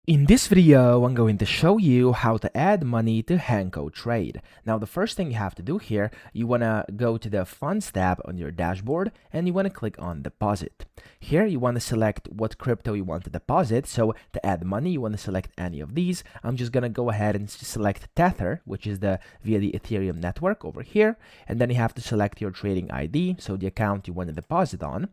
In this video, I'm going to show you how to add money to HankoTrade. Now, the first thing you have to do here, you want to go to the Funds tab on your dashboard and you want to click on Deposit. Here, you want to select what crypto you want to deposit. So to add money, you want to select any of these. I'm just going to go ahead and select Tether, which is via the Ethereum network over here. And then you have to select your trading ID, so the account you want to deposit on.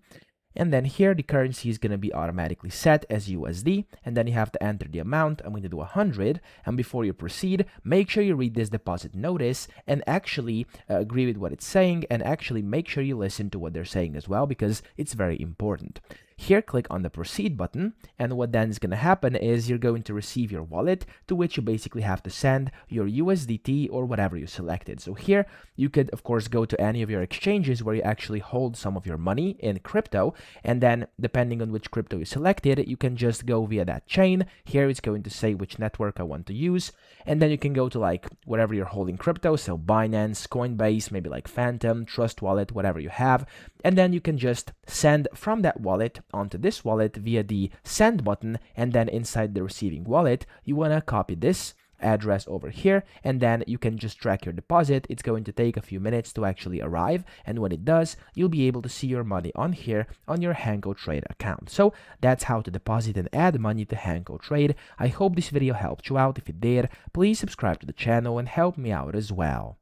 And then here, the currency is going to be automatically set as USD. And then you have to enter the amount. I'm going to do 100. And before you proceed, make sure you read this deposit notice and actually agree with what it's saying. And actually make sure you listen to what they're saying as well, because it's very important. Here, click on the proceed button, and what then is going to happen is you're going to receive your wallet, to which you basically have to send your USDT or whatever you selected. So here, you could of course go to any of your exchanges where you actually hold some of your money in crypto, and then depending on which crypto you selected, you can just go via that chain. Here it's going to say which network I want to use, and then you can go to like wherever you're holding crypto, so Binance, Coinbase, maybe like Phantom, Trust Wallet, whatever you have, and then you can just send from that wallet onto this wallet via the send button, and then inside the receiving wallet, you want to copy this address over here, and then you can just track your deposit. It's going to take a few minutes to actually arrive, and when it does, you'll be able to see your money on here on your HankoTrade account. So that's how to deposit and add money to HankoTrade. I hope this video helped you out. If it did, please subscribe to the channel and help me out as well.